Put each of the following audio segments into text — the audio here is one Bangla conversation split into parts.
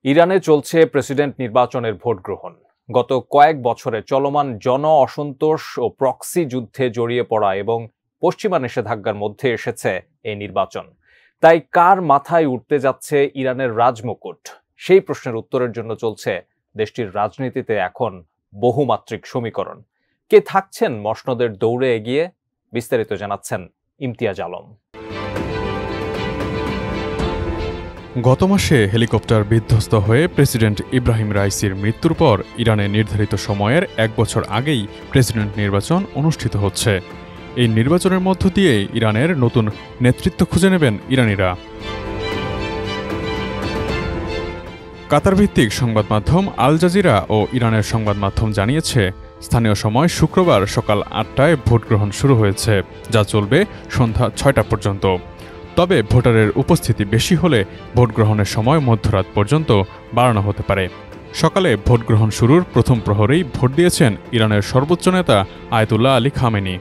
ইরানে চলছে প্রেসিডেন্ট নির্বাচনের ভোট গ্রহণ। গত কয়েক বছরে চলমান জন অসন্তোষ ও প্রক্সি যুদ্ধে জড়িয়ে পড়া এবং পশ্চিমা নিষেধাজ্ঞার মধ্যে এসেছে এই নির্বাচন। তাই কার মাথায় উঠতে যাচ্ছে ইরানের রাজমুকুট, সেই প্রশ্নের উত্তরের জন্য চলছে দেশটির রাজনীতিতে এখন বহুমাত্রিক সমীকরণ। কে থাকছেন মসনদের দৌড়ে এগিয়ে, বিস্তারিত জানাচ্ছেন ইমতিয়াজ আলম। গত মাসে হেলিকপ্টার বিধ্বস্ত হয়ে প্রেসিডেন্ট ইব্রাহিম রাইসির মৃত্যুর পর ইরানে নির্ধারিত সময়ের এক বছর আগেই প্রেসিডেন্ট নির্বাচন অনুষ্ঠিত হচ্ছে। এই নির্বাচনের মধ্য দিয়ে ইরানের নতুন নেতৃত্ব খুঁজে নেবেন ইরানিরা। কাতার ভিত্তিক সংবাদ মাধ্যম আল জাজিরা ও ইরানের সংবাদ মাধ্যম জানিয়েছে, স্থানীয় সময় শুক্রবার সকাল ৮টায় ভোট গ্রহণ শুরু হয়েছে, যা চলবে সন্ধ্যা ৬টা পর্যন্ত। তবে ভোটারের উপস্থিতি বেশি হলে ভোট গ্রহণের সময় মধ্যরাত পর্যন্ত বাড়ানো হতে পারে। সকালে ভোট গ্রহণ শুরুর প্রথম প্রহরেই ভোট দিয়েছেন ইরানের সর্বোচ্চ নেতা আয়াতুল্লাহ আলী খামেনি।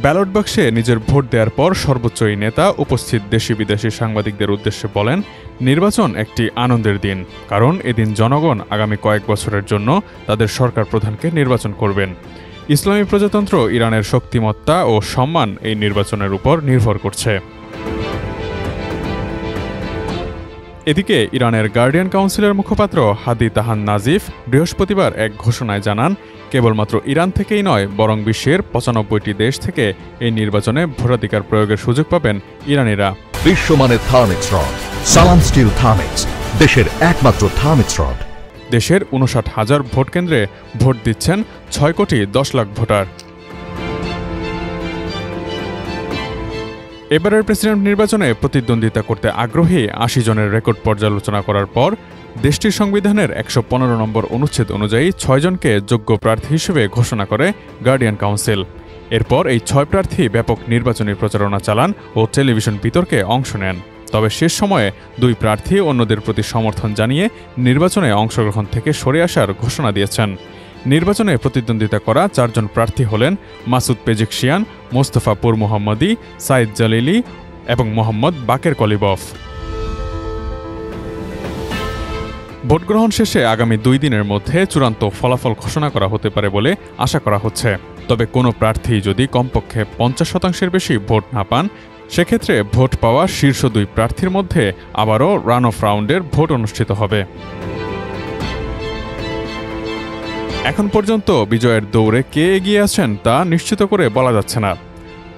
ব্যালট বাক্সে নিজের ভোট দেওয়ার পর সর্বোচ্চ এই নেতা উপস্থিত দেশি বিদেশি সাংবাদিকদের উদ্দেশ্যে বলেন, নির্বাচন একটি আনন্দের দিন, কারণ এদিন জনগণ আগামী কয়েক বছরের জন্য তাদের সরকার প্রধানকে নির্বাচন করবেন। ইসলামী প্রজাতন্ত্র ইরানের শক্তিমত্তা ও সম্মান এই নির্বাচনের উপর নির্ভর করছে। এদিকে ইরানের গার্ডিয়ান কাউন্সিলের মুখপাত্র হাদি তাহান নাজিফ বৃহস্পতিবার এক ঘোষণায় জানান, কেবলমাত্র ইরান থেকেই নয়, বরং বিশ্বের ৯৫টি দেশ থেকে এই নির্বাচনে ভোটাধিকার প্রয়োগের সুযোগ পাবেন ইরানিরা। বিশ্বমানের থার্মিক্স রড, সালাম স্টিল থার্মিক্স, দেশের একমাত্র থার্মিক্স রড। দেশের ৫৯,০০০ ভোট কেন্দ্রে ভোট দিচ্ছেন ৬,১০,০০,০০০ ভোটার। এবারের প্রেসিডেন্ট নির্বাচনে প্রতিদ্বন্দ্বিতা করতে আগ্রহী ৮০ জনের রেকর্ড পর্যালোচনা করার পর দেশটির সংবিধানের ১১৫ নম্বর অনুচ্ছেদ অনুযায়ী ৬ জনকে যোগ্য প্রার্থী হিসেবে ঘোষণা করে গার্ডিয়ান কাউন্সিল। এরপর এই ৬ প্রার্থী ব্যাপক নির্বাচনী প্রচারণা চালান ও টেলিভিশন বিতর্কে অংশ নেন। তবে শেষ সময়ে ২ প্রার্থী অন্যদের প্রতি সমর্থন জানিয়ে নির্বাচনে অংশগ্রহণ থেকে সরে আসার ঘোষণা দিয়েছেন। নির্বাচনে প্রতিদ্বন্দ্বিতা করা ৪ জন প্রার্থী হলেন মাসুদ পেজিকশিয়ান, মোস্তফা পুর মোহাম্মদী, সাইদ জালিলি এবং মোহাম্মদ বাকের কলিবফ। ভোটগ্রহণ শেষে আগামী ২ দিনের মধ্যে চূড়ান্ত ফলাফল ঘোষণা করা হতে পারে বলে আশা করা হচ্ছে। তবে কোনো প্রার্থী যদি কমপক্ষে ৫০% বেশি ভোট না পান, সেক্ষেত্রে ভোট পাওয়া শীর্ষ ২ প্রার্থীর মধ্যে আবারও রান অফ রাউন্ডের ভোট অনুষ্ঠিত হবে। এখন পর্যন্ত বিজয়ের দৌড়ে কে এগিয়ে আছেন তা নিশ্চিত করে বলা যাচ্ছে না।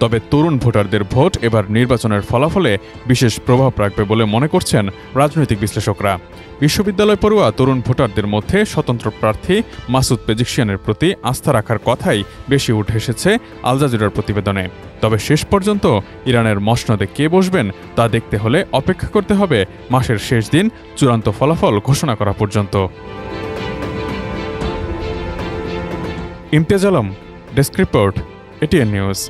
তবে তরুণ ভোটারদের ভোট এবার নির্বাচনের ফলাফলে বিশেষ প্রভাব রাখবে বলে মনে করছেন রাজনৈতিক বিশ্লেষকরা। বিশ্ববিদ্যালয় পড়ুয়া তরুণ ভোটারদের মধ্যে স্বতন্ত্র প্রার্থী মাসুদ পেজিকশিয়ানের প্রতি আস্থা রাখার কথাই বেশি উঠে এসেছে আল জাজিরার প্রতিবেদনে। তবে শেষ পর্যন্ত ইরানের মসনদে কে বসবেন তা দেখতে হলে অপেক্ষা করতে হবে মাসের শেষ দিন চূড়ান্ত ফলাফল ঘোষণা করা পর্যন্ত। Imtiaz Alam, desk report, ATN news.